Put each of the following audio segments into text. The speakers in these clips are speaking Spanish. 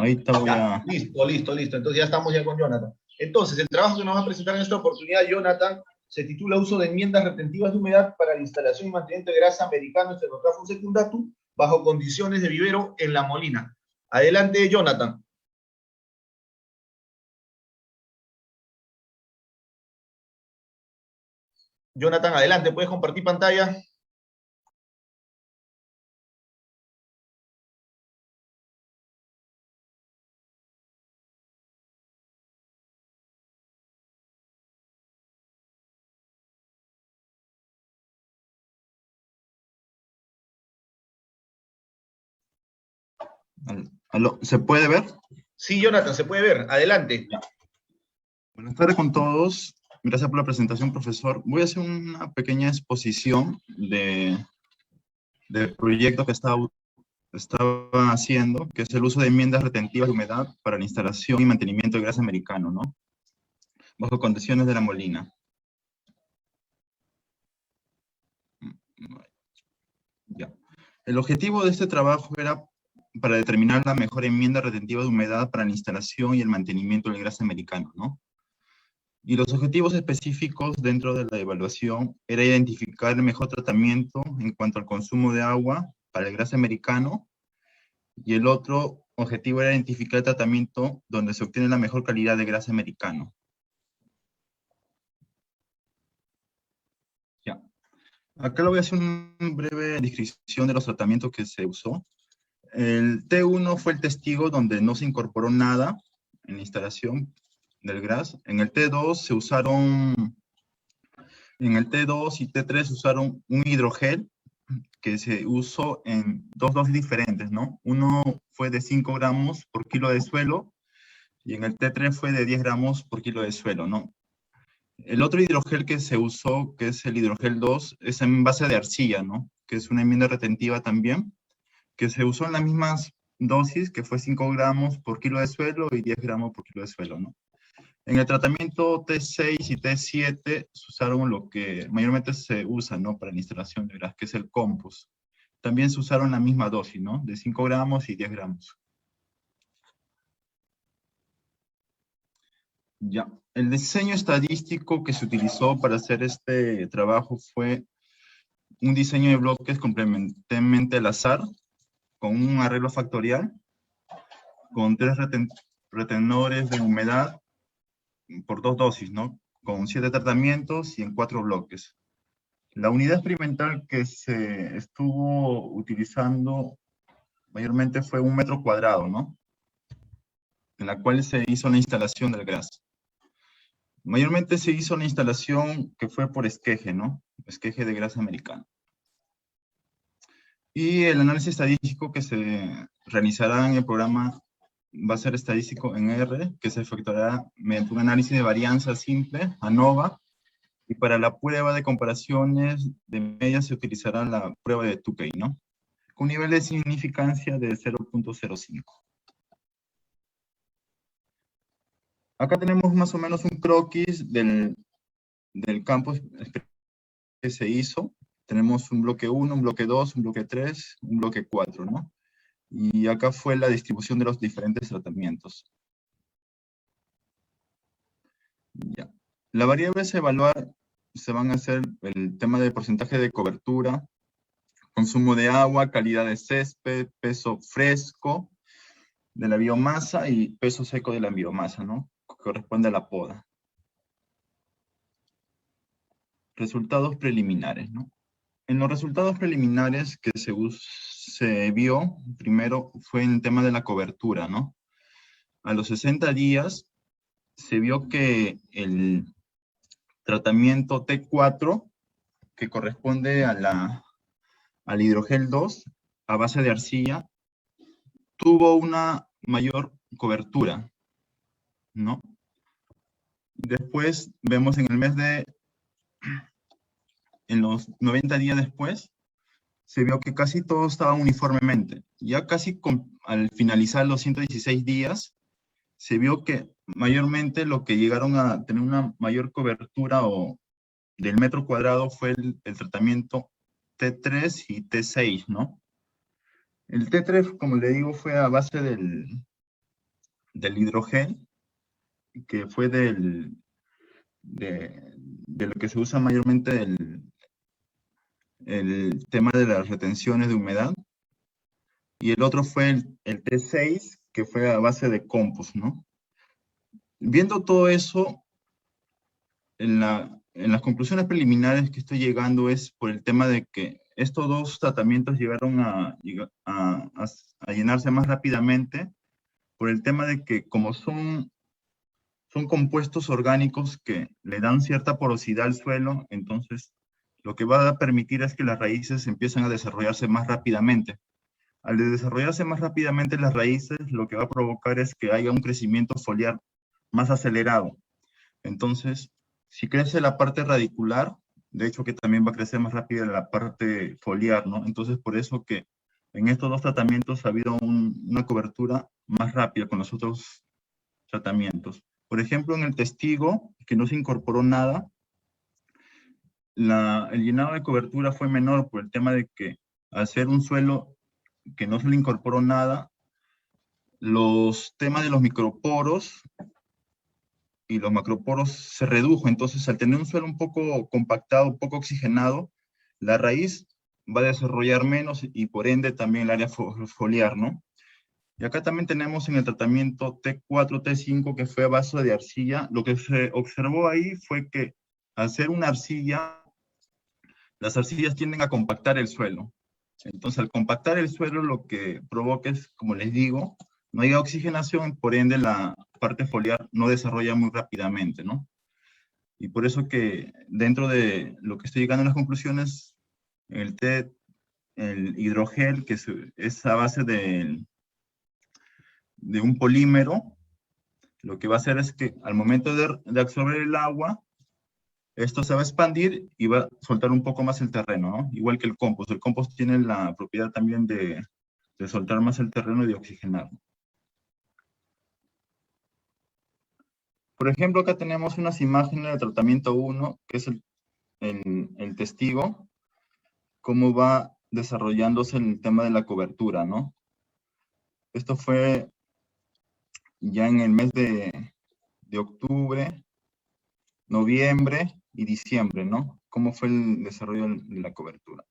Ahorita voy Ya, a... listo, listo, listo. Entonces ya estamos ya con Jonathan. Entonces, el trabajo que nos va a presentar en esta oportunidad, Jonathan, se titula Uso de enmiendas retentivas de humedad para la instalación y mantenimiento de grasa americano Stenotrophoum secundatum bajo condiciones de vivero en La Molina. Adelante, Jonathan. Jonathan, adelante, ¿puedes compartir pantalla? Aló, ¿se puede ver? Sí, Jonathan, se puede ver. Adelante. Ya. Buenas tardes con todos. Gracias por la presentación, profesor. Voy a hacer una pequeña exposición del proyecto que estaba haciendo, que es el uso de enmiendas retentivas de humedad para la instalación y mantenimiento de grasa americano, ¿no? Bajo condiciones de La Molina. Ya. El objetivo de este trabajo era para determinar la mejor enmienda retentiva de humedad para la instalación y el mantenimiento del grasa americano, ¿no? Y los objetivos específicos dentro de la evaluación era identificar el mejor tratamiento en cuanto al consumo de agua para el grasa americano, y el otro objetivo era identificar el tratamiento donde se obtiene la mejor calidad de grasa americano. Ya. Acá le voy a hacer una breve descripción de los tratamientos que se usó. El T1 fue el testigo donde no se incorporó nada en la instalación del GRAS. En el T2 en el T2 y T3 usaron un hidrogel que se usó en dos dosis diferentes, ¿no? Uno fue de 5 gramos por kilo de suelo y en el T3 fue de 10 gramos por kilo de suelo, ¿no? El otro hidrogel que se usó, que es el hidrogel 2, es en base de arcilla, ¿no? Que es una enmienda retentiva también, que se usó en las mismas dosis, que fue 5 gramos por kilo de suelo y 10 gramos por kilo de suelo, ¿no? En el tratamiento T6 y T7 se usaron lo que mayormente se usa, ¿no? Para la instalación de gas, que es el compost. También se usaron la misma dosis, ¿no? De 5 gramos y 10 gramos. Ya. El diseño estadístico que se utilizó para hacer este trabajo fue un diseño de bloques complementarmente al azar, con un arreglo factorial, con 3 retenedores de humedad por 2 dosis, ¿no? Con 7 tratamientos y en 4 bloques. La unidad experimental que se estuvo utilizando mayormente fue 1 metro cuadrado, ¿no? En la cual se hizo la instalación del GRAS. Mayormente se hizo la instalación que fue por esqueje, ¿no? Esqueje de grasa americano. Y el análisis estadístico que se realizará en el programa va a ser estadístico en R, que se efectuará mediante un análisis de varianza simple, ANOVA, y para la prueba de comparaciones de medias se utilizará la prueba de Tukey, ¿no? Con nivel de significancia de 0.05. Acá tenemos más o menos un croquis del campo que se hizo. Tenemos un bloque 1, un bloque 2, un bloque 3, un bloque 4, ¿no? Y acá fue la distribución de los diferentes tratamientos. Ya. Las variables a evaluar se van a hacer el tema del porcentaje de cobertura, consumo de agua, calidad de césped, peso fresco de la biomasa y peso seco de la biomasa, ¿no? Corresponde a la poda. Resultados preliminares, ¿no? En los resultados preliminares que se vio, primero fue en el tema de la cobertura, ¿no? A los 60 días se vio que el tratamiento T4, que corresponde al hidrogel 2, a base de arcilla, tuvo una mayor cobertura, ¿no? Después vemos en los 90 días después, se vio que casi todo estaba uniformemente. Ya casi al finalizar los 116 días, se vio que mayormente lo que llegaron a tener una mayor cobertura del metro cuadrado fue el tratamiento T3 y T6, ¿no? El T3, como le digo, fue a base del hidrogel, que fue de lo que se usa mayormente el tema de las retenciones de humedad, y el otro fue el T6, que fue a base de compost, ¿no? Viendo todo eso, en las conclusiones preliminares que estoy llegando es por el tema de que estos dos tratamientos llegaron a llenarse más rápidamente, por el tema de que como son compuestos orgánicos que le dan cierta porosidad al suelo, entonces lo que va a permitir es que las raíces empiecen a desarrollarse más rápidamente. Al desarrollarse más rápidamente las raíces, lo que va a provocar es que haya un crecimiento foliar más acelerado. Entonces, si crece la parte radicular, de hecho que también va a crecer más rápido la parte foliar, ¿no? Entonces, por eso que en estos dos tratamientos ha habido una cobertura más rápida con los otros tratamientos. Por ejemplo, en el testigo, que no se incorporó nada, el llenado de cobertura fue menor por el tema de que al ser un suelo que no se le incorporó nada, los temas de los microporos y los macroporos se redujo. Entonces, al tener un suelo un poco compactado, un poco oxigenado, la raíz va a desarrollar menos y por ende también el área foliar, ¿no? Y acá también tenemos en el tratamiento T4, T5, que fue a base de arcilla. Lo que se observó ahí fue que al ser una arcilla, las arcillas tienden a compactar el suelo. Entonces, al compactar el suelo, lo que provoca es, como les digo, no hay oxigenación, por ende la parte foliar no desarrolla muy rápidamente, ¿no? Y por eso que dentro de lo que estoy llegando a las conclusiones, el hidrogel, que es a base de un polímero, lo que va a hacer es que al momento de absorber el agua, esto se va a expandir y va a soltar un poco más el terreno, ¿no? Igual que el compost. El compost tiene la propiedad también de soltar más el terreno y de oxigenarlo. Por ejemplo, acá tenemos unas imágenes del tratamiento 1, que es el testigo, cómo va desarrollándose el tema de la cobertura, ¿no? Esto fue ya en el mes de octubre, noviembre y diciembre, ¿no? Cómo fue el desarrollo de la cobertura.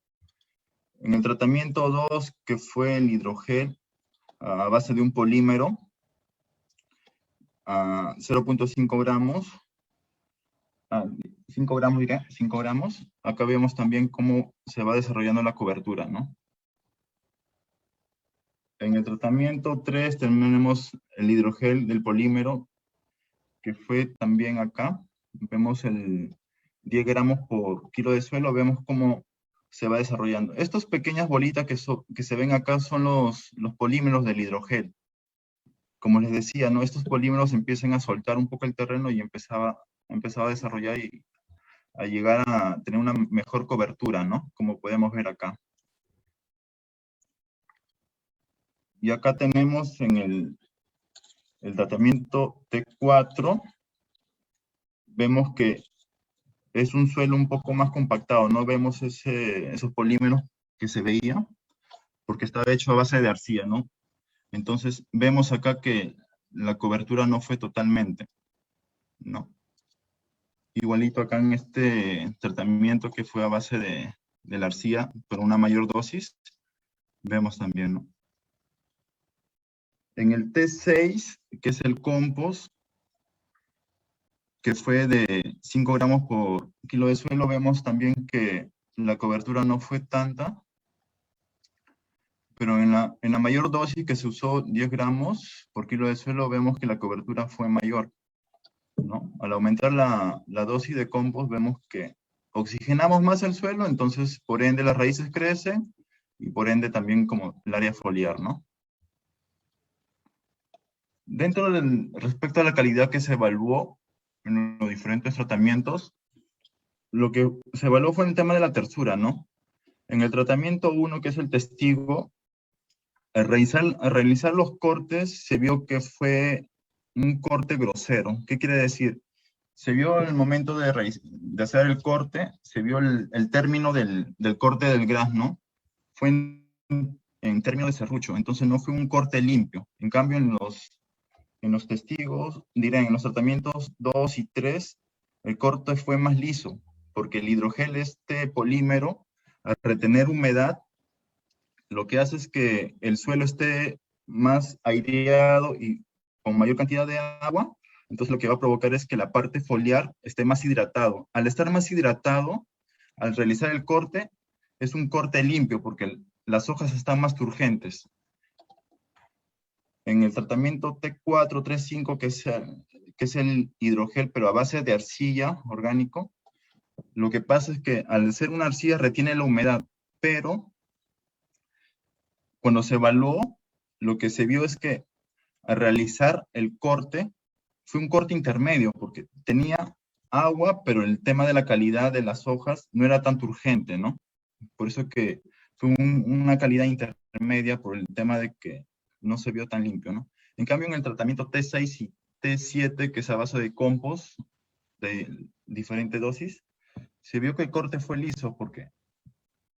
En el tratamiento 2, que fue el hidrogel a base de un polímero, a 0.5 gramos, 5 gramos diré, 5 gramos. Acá vemos también cómo se va desarrollando la cobertura, ¿no? En el tratamiento 3 tenemos el hidrogel del polímero, que fue también acá. Vemos el 10 gramos por kilo de suelo, vemos cómo se va desarrollando. Estas pequeñas bolitas que se ven acá son los polímeros del hidrogel. Como les decía, ¿no? Estos polímeros empiezan a soltar un poco el terreno y empezaba a desarrollar y a llegar a tener una mejor cobertura, ¿no? Como podemos ver acá. Y acá tenemos en el tratamiento T4, vemos que es un suelo un poco más compactado, no vemos esos polímeros que se veía, porque estaba hecho a base de arcilla, ¿no? Entonces, vemos acá que la cobertura no fue totalmente, ¿no? Igualito acá en este tratamiento que fue a base de la arcilla, pero una mayor dosis, vemos también, ¿no? En el T6, que es el compost, que fue de 5 gramos por kilo de suelo, vemos también que la cobertura no fue tanta, pero en la mayor dosis que se usó 10 gramos por kilo de suelo, vemos que la cobertura fue mayor, ¿no? Al aumentar la dosis de compost, vemos que oxigenamos más el suelo, entonces por ende las raíces crecen y por ende también como el área foliar, ¿no? Respecto a la calidad que se evaluó en los diferentes tratamientos, lo que se evaluó fue el tema de la tersura, ¿no? En el tratamiento 1, que es el testigo, al realizar los cortes, se vio que fue un corte grosero. ¿Qué quiere decir? Se vio el momento de hacer el corte, se vio el término del corte del gras, ¿no? Fue en término de serrucho, entonces no fue un corte limpio. En cambio, en los testigos, dirán, en los tratamientos 2 y 3, el corte fue más liso, porque el hidrogel, este polímero, al retener humedad, lo que hace es que el suelo esté más aireado y con mayor cantidad de agua. Entonces lo que va a provocar es que la parte foliar esté más hidratado. Al estar más hidratado, al realizar el corte, es un corte limpio porque las hojas están más turgentes. En el tratamiento T4, T5, que es el hidrogel, pero a base de arcilla orgánico, lo que pasa es que al ser una arcilla retiene la humedad, pero cuando se evaluó, lo que se vio es que al realizar el corte, fue un corte intermedio, porque tenía agua, pero el tema de la calidad de las hojas no era tan urgente, ¿no? Por eso que fue una calidad intermedia por el tema de que no se vio tan limpio, ¿no? En cambio, en el tratamiento T6 y T7, que es a base de compost de diferente dosis, se vio que el corte fue liso porque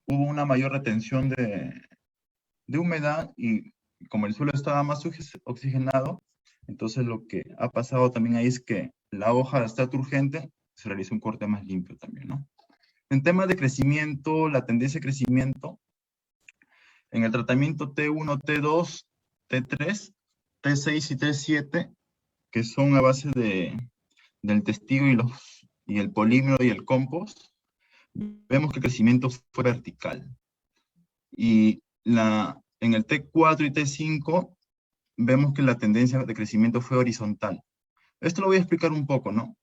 hubo una mayor retención de humedad y como el suelo estaba más oxigenado, entonces lo que ha pasado también ahí es que la hoja está turgente, se realiza un corte más limpio también, ¿no? En temas de crecimiento, la tendencia de crecimiento, en el tratamiento T1, T2, T3, T6 y T7, que son a base del testigo y el polímero y el compost, vemos que el crecimiento fue vertical. Y en el T4 y T5 vemos que la tendencia de crecimiento fue horizontal. Esto lo voy a explicar un poco, ¿no?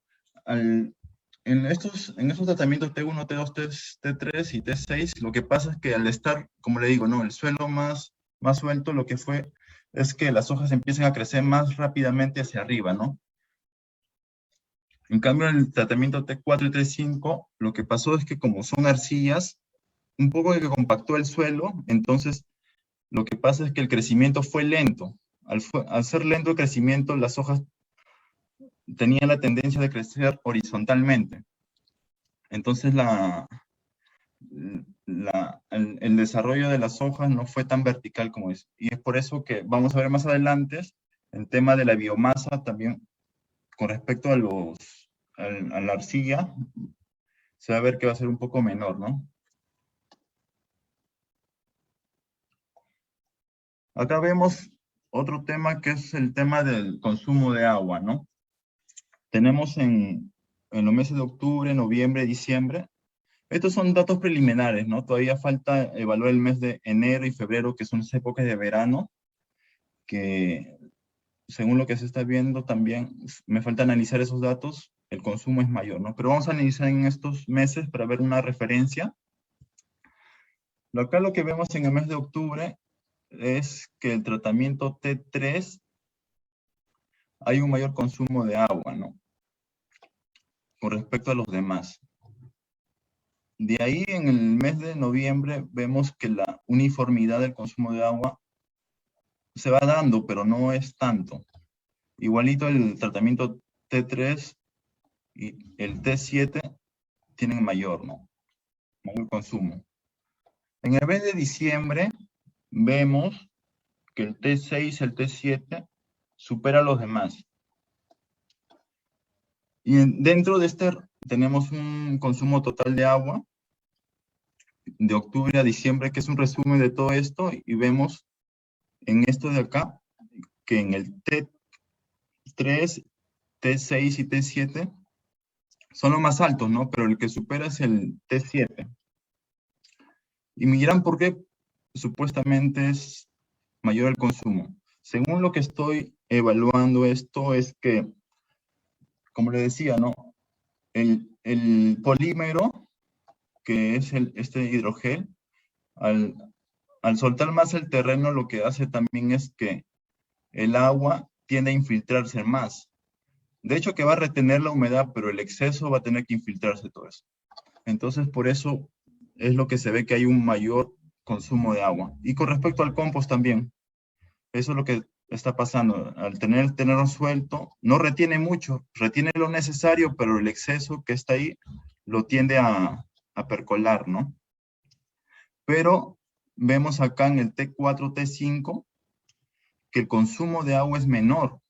En estos tratamientos T1, T2, T3 y T6, lo que pasa es que al estar, como le digo, ¿no? El suelo más suelto, lo que fue es que las hojas empiezan a crecer más rápidamente hacia arriba, ¿no? En cambio, en el tratamiento T4 y T5, lo que pasó es que como son arcillas, un poco que compactó el suelo, entonces lo que pasa es que el crecimiento fue lento. Al ser lento el crecimiento, las hojas tenían la tendencia de crecer horizontalmente. Entonces el desarrollo de las hojas no fue tan vertical como es. Y es por eso que vamos a ver más adelante en tema de la biomasa también con respecto a la arcilla, se va a ver que va a ser un poco menor, ¿no? Acá vemos otro tema que es el tema del consumo de agua, ¿no? Tenemos en los meses de octubre, noviembre, diciembre. Estos son datos preliminares, ¿no? Todavía falta evaluar el mes de enero y febrero, que son las épocas de verano, que según lo que se está viendo también, me falta analizar esos datos, el consumo es mayor, ¿no? Pero vamos a analizar en estos meses para ver una referencia. Acá lo que vemos en el mes de octubre es que el tratamiento T3 hay un mayor consumo de agua, ¿no? Con respecto a los demás. De ahí, en el mes de noviembre, vemos que la uniformidad del consumo de agua se va dando, pero no es tanto. Igualito el tratamiento T3 y el T7 tienen mayor, ¿no? Mayor consumo. En el mes de diciembre, vemos que el T6 y el T7 supera a los demás. Y dentro de este tenemos un consumo total de agua de octubre a diciembre, que es un resumen de todo esto, y vemos en esto de acá, que en el T3, T6 y T7 son los más altos, ¿no? Pero el que supera es el T7. Y me dirán por qué supuestamente es mayor el consumo. Según lo que estoy evaluando esto es que, como le decía, ¿no? El polímero, que es este hidrogel, al soltar más el terreno, lo que hace también es que el agua tiende a infiltrarse más. De hecho, que va a retener la humedad, pero el exceso va a tener que infiltrarse todo eso. Entonces, por eso es lo que se ve que hay un mayor consumo de agua. Y con respecto al compost también, eso es lo que está pasando. Al tenerlo suelto, no retiene mucho, retiene lo necesario, pero el exceso que está ahí lo tiende a percolar, ¿no? Pero vemos acá en el T4, T5, que el consumo de agua es menor.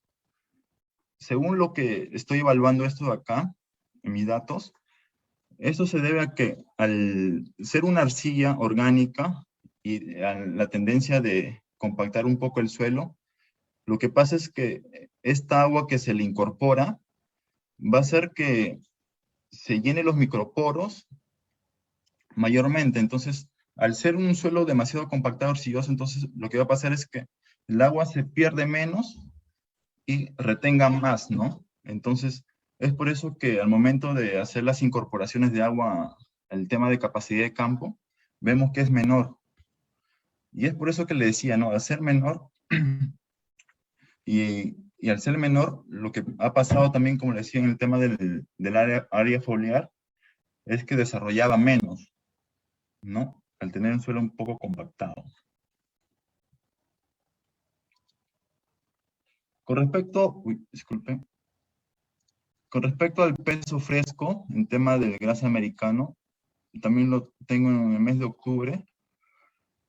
según lo que estoy evaluando esto de acá, en mis datos, esto se debe a que al ser una arcilla orgánica y a la tendencia de compactar un poco el suelo, lo que pasa es que esta agua que se le incorpora va a hacer que se llene los microporos mayormente. Entonces, al ser un suelo demasiado compactado, arcilloso, entonces lo que va a pasar es que el agua se pierde menos y retenga más, ¿no? Entonces, es por eso que al momento de hacer las incorporaciones de agua, el tema de capacidad de campo, vemos que es menor. Y es por eso que le decía, ¿no? Al ser menor, y al ser menor, lo que ha pasado también, como le decía, en el tema del área foliar, es que desarrollaba menos, ¿no? Al tener un suelo un poco compactado. Con respecto, disculpe, con respecto al peso fresco, en tema del grasa americano, también lo tengo en el mes de octubre,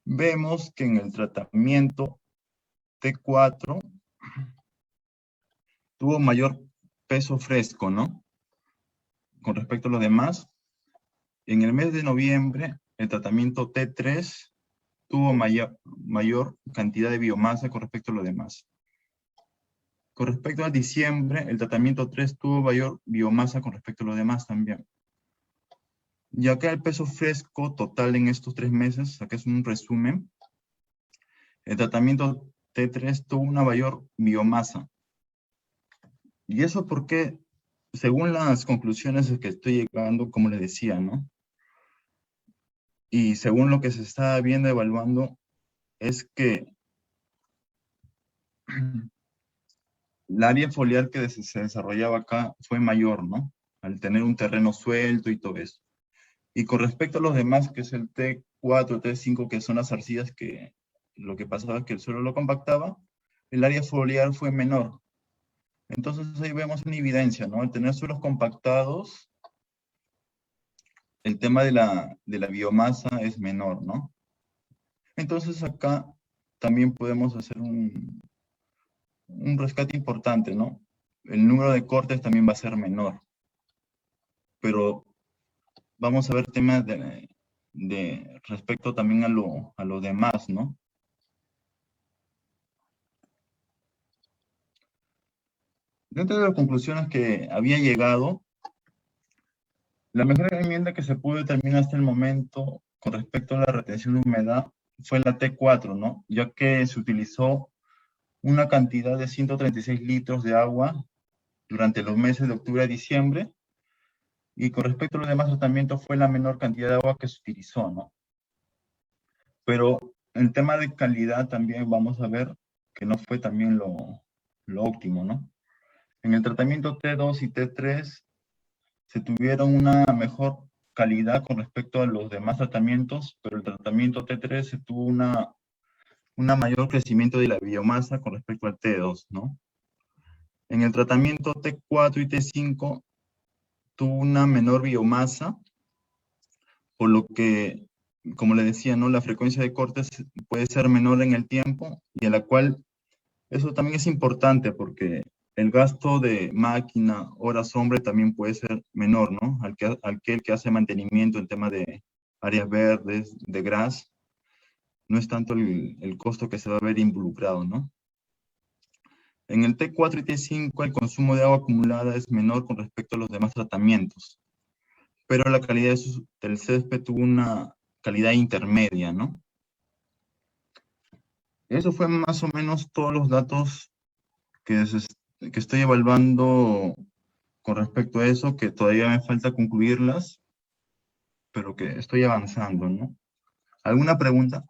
vemos que en el tratamiento T4 tuvo mayor peso fresco, ¿no? Con respecto a los demás, en el mes de noviembre, el tratamiento T3 tuvo mayor cantidad de biomasa con respecto a los demás. Con respecto a diciembre, el tratamiento 3 tuvo mayor biomasa con respecto a los demás también. Y acá el peso fresco total en estos 3 meses, acá es un resumen, el tratamiento T3 tuvo una mayor biomasa. Y eso porque, según las conclusiones que estoy llegando, como les decía, ¿no? Y según lo que se está viendo, evaluando, es que el área foliar que se desarrollaba acá fue mayor, ¿no? Al tener un terreno suelto y todo eso. Y con respecto a los demás, que es el T4, T5, que son las arcillas que lo que pasaba es que el suelo lo compactaba, el área foliar fue menor. Entonces ahí vemos una evidencia, ¿no? Al tener suelos compactados, el tema de la biomasa es menor, ¿no? Entonces acá también podemos hacer un rescate importante, ¿no? El número de cortes también va a ser menor. Pero vamos a ver temas de respecto también a lo demás, ¿no? Dentro de las conclusiones que había llegado, la mejor enmienda que se pudo determinar hasta el momento con respecto a la retención de humedad fue la T4, ¿no? Ya que se utilizó una cantidad de 136 litros de agua durante los meses de octubre a diciembre, y con respecto a los demás tratamientos fue la menor cantidad de agua que se utilizó, ¿no? Pero el tema de calidad también vamos a ver que no fue también lo óptimo, ¿no? En el tratamiento T2 y T3 se tuvieron una mejor calidad con respecto a los demás tratamientos, pero el tratamiento T3 se tuvo una mayor crecimiento de la biomasa con respecto al T2, ¿no? En el tratamiento T4 y T5 tuvo una menor biomasa, por lo que, como le decía, ¿no? La frecuencia de cortes puede ser menor en el tiempo, y a la cual eso también es importante porque el gasto de máquina, horas hombre, también puede ser menor, ¿no? Aquel que hace mantenimiento en tema de áreas verdes, de gras, no es tanto el costo que se va a ver involucrado, ¿no? En el T4 y T5 el consumo de agua acumulada es menor con respecto a los demás tratamientos, pero la calidad del césped tuvo una calidad intermedia, ¿no? Eso fue más o menos todos los datos que estoy evaluando con respecto a eso, que todavía me falta concluirlas, pero que estoy avanzando, ¿no? ¿Alguna pregunta?